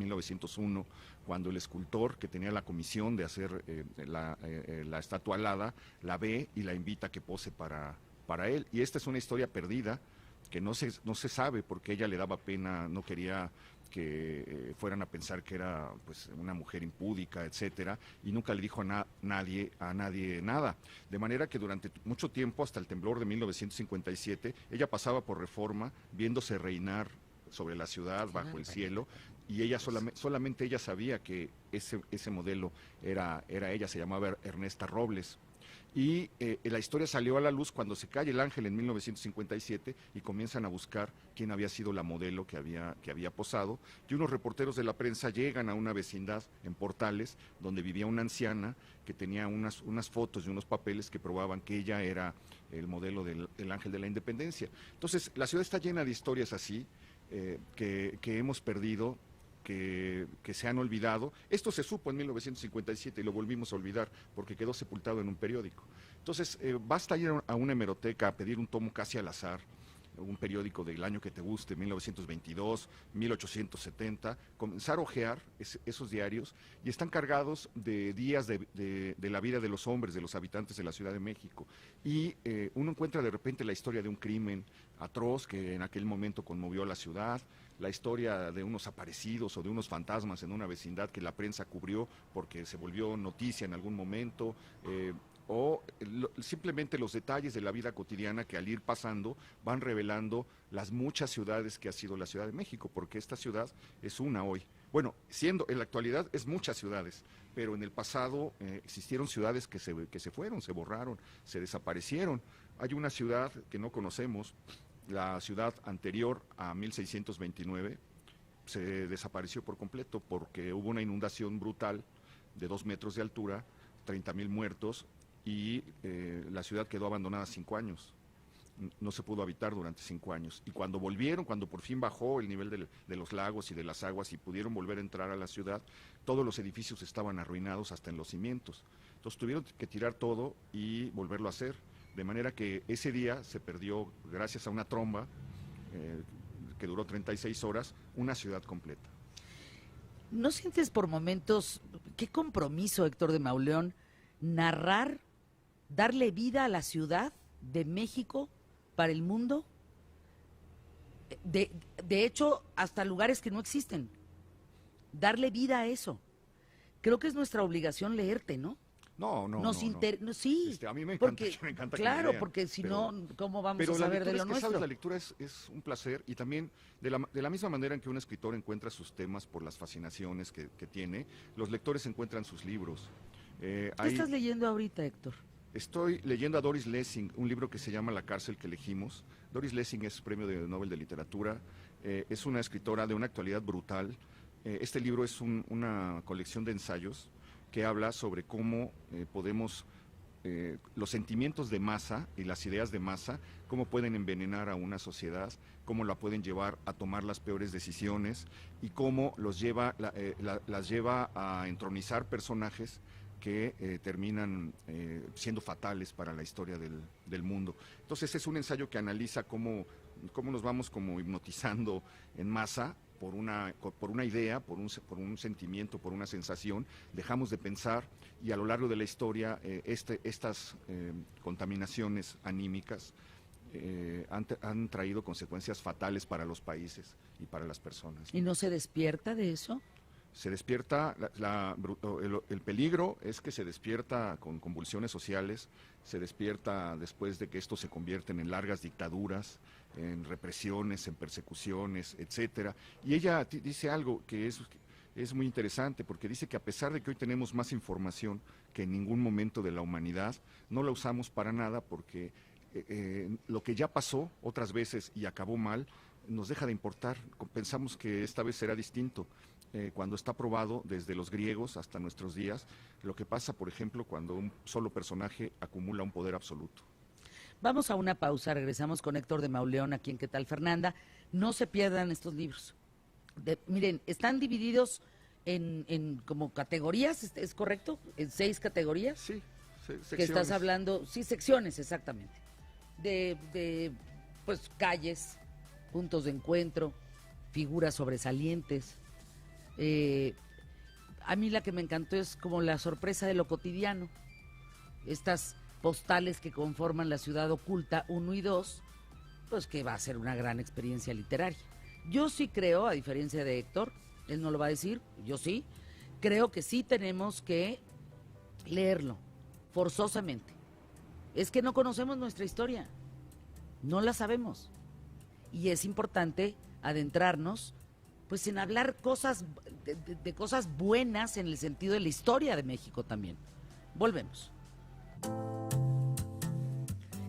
1901, cuando el escultor que tenía la comisión de hacer la estatua alada la ve y la invita a que pose para él. Y esta es una historia perdida que no se sabe porque ella le daba pena, no quería que fueran a pensar que era pues una mujer impúdica, etcétera, y nunca le dijo a nadie nada. De manera que durante mucho tiempo, hasta el temblor de 1957, ella pasaba por Reforma viéndose reinar sobre la ciudad, bajo el cielo, y ella solamente ella sabía que ese modelo era ella, se llamaba Ernesta Robles. Y la historia salió a la luz cuando se cae el ángel en 1957 y comienzan a buscar quién había sido la modelo que había posado, y unos reporteros de la prensa llegan a una vecindad en Portales donde vivía una anciana que tenía unas fotos y unos papeles que probaban que ella era el modelo del ángel de la independencia. Entonces la ciudad está llena de historias así que hemos perdido, que se han olvidado. Esto se supo en 1957 y lo volvimos a olvidar porque quedó sepultado en un periódico. Entonces, basta ir a una hemeroteca a pedir un tomo casi al azar, un periódico del año que te guste, 1922, 1870, comenzar a ojear esos diarios, y están cargados de días de la vida de los hombres, de los habitantes de la Ciudad de México. Y uno encuentra de repente la historia de un crimen atroz que en aquel momento conmovió a la ciudad, la historia de unos aparecidos o de unos fantasmas en una vecindad que la prensa cubrió porque se volvió noticia en algún momento, simplemente los detalles de la vida cotidiana que al ir pasando van revelando las muchas ciudades que ha sido la Ciudad de México, porque esta ciudad es una hoy. Bueno, siendo en la actualidad es muchas ciudades, pero en el pasado existieron ciudades que se fueron, se borraron, se desaparecieron. Hay una ciudad que no conocemos, la ciudad anterior a 1629, se desapareció por completo porque hubo una inundación brutal de 2 metros de altura, 30,000 muertos, y la ciudad quedó abandonada 5 años. No se pudo habitar durante 5 años. Y cuando volvieron, cuando por fin bajó el nivel de los lagos y de las aguas y pudieron volver a entrar a la ciudad, todos los edificios estaban arruinados hasta en los cimientos. Entonces tuvieron que tirar todo y volverlo a hacer. De manera que ese día se perdió, gracias a una tromba que duró 36 horas, una ciudad completa. ¿No sientes por momentos, qué compromiso, Héctor de Mauleón, narrar, darle vida a la Ciudad de México para el mundo? De hecho, hasta lugares que no existen. Darle vida a eso. Creo que es nuestra obligación leerte, ¿no? No. Sí, a mí me porque, encanta que claro, me lean, porque si no, ¿cómo vamos a la saber de lectura lo nuestro? ¿sabes? La lectura es un placer, y también de la misma manera en que un escritor encuentra sus temas por las fascinaciones que tiene, los lectores encuentran sus libros. ¿Qué estás leyendo ahorita, Héctor? Estoy leyendo a Doris Lessing, un libro que se llama La cárcel que elegimos. Doris Lessing es premio Nobel de Literatura, es una escritora de una actualidad brutal. Este libro es una colección de ensayos que habla sobre cómo podemos, los sentimientos de masa y las ideas de masa, cómo pueden envenenar a una sociedad, cómo la pueden llevar a tomar las peores decisiones y cómo las lleva a entronizar personajes que terminan siendo fatales para la historia del mundo. Entonces es un ensayo que analiza cómo nos vamos como hipnotizando en masa por una idea, por un sentimiento, por una sensación, dejamos de pensar, y a lo largo de la historia estas contaminaciones anímicas han traído consecuencias fatales para los países y para las personas. ¿Y no se despierta de eso? Se despierta, el peligro es que se despierta con convulsiones sociales, se despierta después de que esto se convierten en largas dictaduras, en represiones, en persecuciones, etcétera. Y ella dice algo que es muy interesante, porque dice que a pesar de que hoy tenemos más información que en ningún momento de la humanidad, no la usamos para nada porque lo que ya pasó otras veces y acabó mal, nos deja de importar. Pensamos que esta vez será distinto. Cuando está probado desde los griegos hasta nuestros días, lo que pasa, por ejemplo, cuando un solo personaje acumula un poder absoluto. Vamos a una pausa, regresamos con Héctor de Mauleón aquí en ¿Qué tal, Fernanda? No se pierdan estos libros. Miren, están divididos en como categorías, ¿es correcto? ¿En 6 categorías? Sí, secciones. Que estás hablando, sí, secciones, exactamente. Pues calles, puntos de encuentro, figuras sobresalientes, Eh, a mí la que me encantó es como la sorpresa de lo cotidiano. Estas postales que conforman la ciudad oculta 1 y 2, pues que va a ser una gran experiencia literaria. Yo sí creo, a diferencia de Héctor, él no lo va a decir, yo sí, creo que sí tenemos que leerlo, forzosamente. Es que no conocemos nuestra historia, no la sabemos. Y es importante adentrarnos pues en hablar cosas de cosas buenas en el sentido de la historia de México también. Volvemos.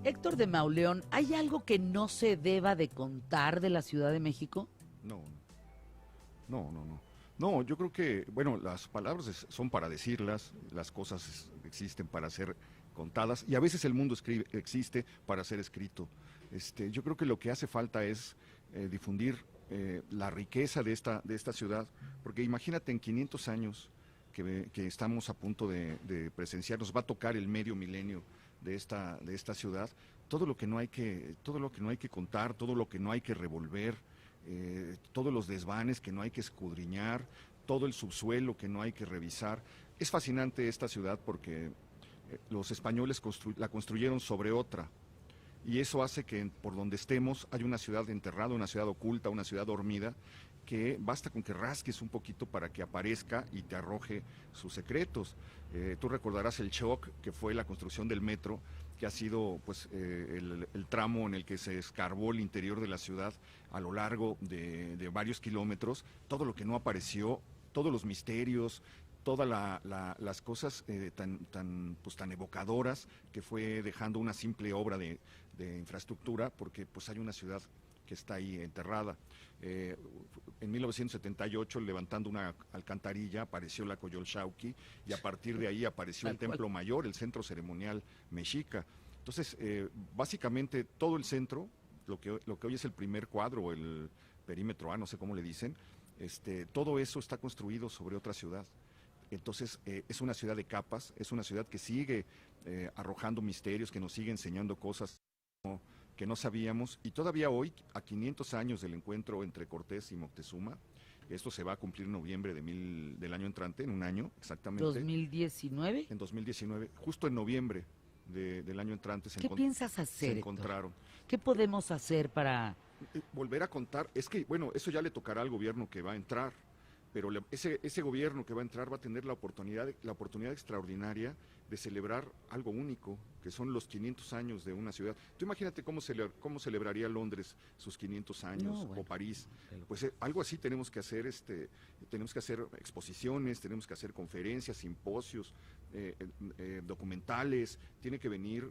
Héctor de Mauleón, ¿hay algo que no se deba de contar de la Ciudad de México? No, no. No, yo creo que, bueno, las palabras son para decirlas, las cosas existen para ser contadas y a veces el mundo existe para ser escrito. Yo creo que lo que hace falta es difundir la riqueza de esta ciudad, porque imagínate en 500 años que estamos a punto de presenciar, nos va a tocar el medio milenio de esta ciudad, todo lo que no hay que contar, todo lo que no hay que revolver, todos los desvanes que no hay que escudriñar, todo el subsuelo que no hay que revisar. Es fascinante esta ciudad porque los españoles la construyeron sobre otra, y eso hace que por donde estemos hay una ciudad enterrada, una ciudad oculta, una ciudad dormida, que basta con que rasques un poquito para que aparezca y te arroje sus secretos. Tú recordarás el shock que fue la construcción del metro, que ha sido pues el tramo en el que se escarbó el interior de la ciudad a lo largo de varios kilómetros, todo lo que no apareció, todos los misterios, todas las cosas tan evocadoras que fue dejando una simple obra de infraestructura, porque pues hay una ciudad que está ahí enterrada. En 1978, levantando una alcantarilla, apareció la Coyolxauhqui, y a partir de ahí apareció el Templo Mayor, el centro ceremonial mexica. Entonces, básicamente todo el centro, lo que hoy es el primer cuadro, el perímetro A, no sé cómo le dicen, todo eso está construido sobre otra ciudad. Entonces, es una ciudad de capas, es una ciudad que sigue arrojando misterios, que nos sigue enseñando cosas que no sabíamos, y todavía hoy, a 500 años del encuentro entre Cortés y Moctezuma, esto se va a cumplir en noviembre del año entrante, en un año exactamente. ¿2019? En 2019, justo en noviembre del año entrante ¿Qué piensas hacer, se encontraron. Héctor? ¿Qué podemos hacer para...? Volver a contar, es que, bueno, eso ya le tocará al gobierno que va a entrar, pero ese gobierno que va a entrar va a tener la oportunidad extraordinaria de celebrar algo único, que son los 500 años de una ciudad. Tú imagínate cómo celebraría Londres sus 500 años, no, bueno, o París. Pues algo así tenemos que hacer, tenemos que hacer exposiciones, tenemos que hacer conferencias, simposios, documentales, tiene que venir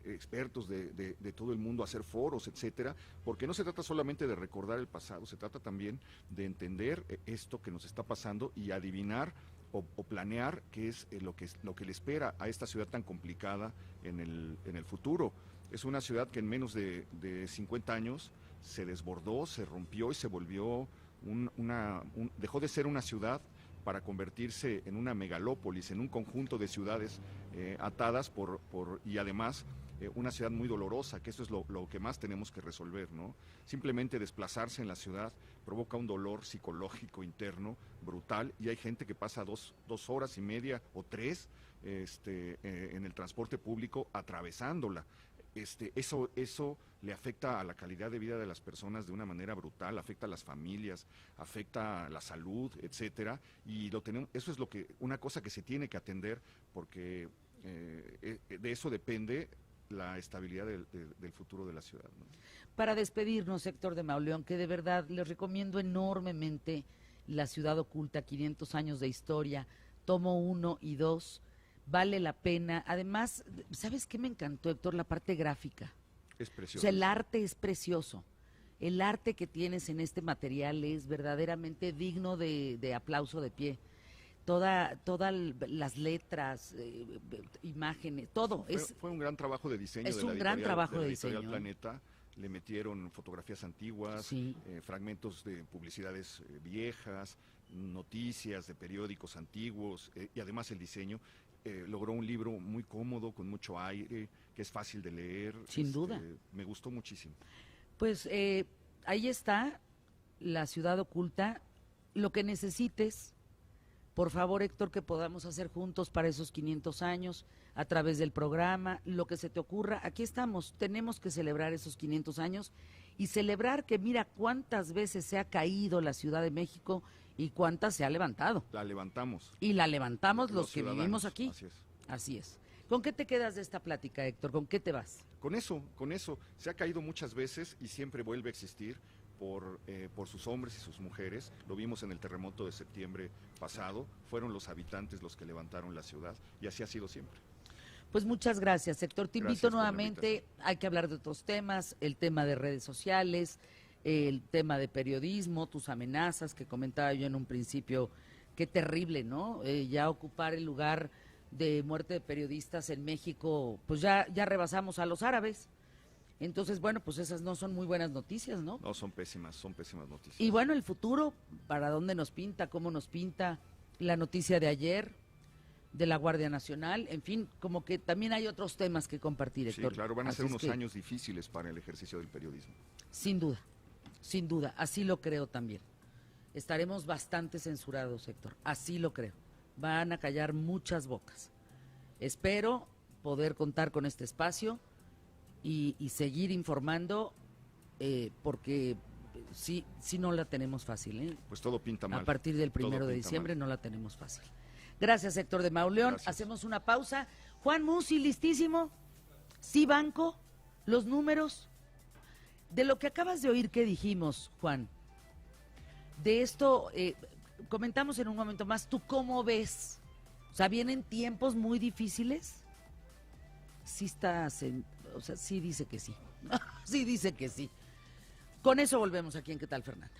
expertos de todo el mundo a hacer foros, etcétera, porque no se trata solamente de recordar el pasado, se trata también de entender esto que nos está pasando y adivinar o planear qué es lo que le espera a esta ciudad tan complicada en el futuro. Es una ciudad que en menos de 50 años se desbordó, se rompió y se volvió dejó de ser una ciudad para convertirse en una megalópolis, en un conjunto de ciudades atadas y además una ciudad muy dolorosa, que eso es lo que más tenemos que resolver, ¿no? Simplemente desplazarse en la ciudad provoca un dolor psicológico interno brutal, y hay gente que pasa 2 horas y media o 3 en el transporte público atravesándola. Eso le afecta a la calidad de vida de las personas de una manera brutal, afecta a las familias, afecta a la salud, etcétera, y eso es una cosa que se tiene que atender, porque de eso depende la estabilidad del futuro de la ciudad, ¿no? Para despedirnos, Héctor de Mauleón, que de verdad les recomiendo enormemente La Ciudad Oculta, 500 años de historia, tomo 1 y 2, vale la pena. Además, ¿sabes qué me encantó, Héctor? La parte gráfica. Es precioso. O sea, el arte es precioso. El arte que tienes en este material es verdaderamente digno de aplauso de pie. Todas las letras, imágenes, todo. Fue un gran trabajo de diseño. Es un gran trabajo de diseño. Planeta. Le metieron fotografías antiguas, sí, fragmentos de publicidades viejas, noticias de periódicos antiguos, y además el diseño. Logró un libro muy cómodo, con mucho aire, que es fácil de leer. Sin duda. Me gustó muchísimo. Pues ahí está La Ciudad Oculta, lo que necesites, por favor, Héctor, que podamos hacer juntos para esos 500 años, a través del programa, lo que se te ocurra, aquí estamos, tenemos que celebrar esos 500 años y celebrar que mira cuántas veces se ha caído la Ciudad de México y cuántas se ha levantado. La levantamos. Y la levantamos los que ciudadanos, vivimos aquí. Así es. Así es. ¿Con qué te quedas de esta plática, Héctor? ¿Con qué te vas? Con eso, se ha caído muchas veces y siempre vuelve a existir por sus hombres y sus mujeres. Lo vimos en el terremoto de septiembre pasado, fueron los habitantes los que levantaron la ciudad y así ha sido siempre. Pues muchas gracias, Héctor. Te Gracias invito por la nuevamente, hay que hablar de otros temas, el tema de redes sociales, el tema de periodismo, tus amenazas que comentaba yo en un principio, qué terrible, ¿no? Ya ocupar el lugar de muerte de periodistas en México, pues ya rebasamos a los árabes. Entonces, bueno, pues esas no son muy buenas noticias, ¿no? No, son pésimas noticias. Y bueno, el futuro, ¿para dónde nos pinta? ¿Cómo nos pinta? La noticia de ayer de la Guardia Nacional, en fin, como que también hay otros temas que compartir, Héctor. Sí, claro, van a Así ser es unos que, años difíciles para el ejercicio del periodismo. sin duda, así lo creo también. Estaremos bastante censurados, Héctor, así lo creo. Van a callar muchas bocas. Espero poder contar con este espacio y seguir informando, porque sí no la tenemos fácil, ¿eh? Pues todo pinta mal. A partir del 1 Todo de pinta diciembre mal. no la tenemos fácil. Gracias, Héctor de Mauleón. Gracias. Hacemos una pausa. Juan Musi, listísimo. Sí, banco, los números. De lo que acabas de oír que dijimos, Juan, de esto comentamos en un momento más. ¿Tú cómo ves? O sea, ¿vienen tiempos muy difíciles? Sí estás o sea, sí dice que sí. Sí dice que sí. Con eso volvemos aquí en ¿Qué tal, Fernanda?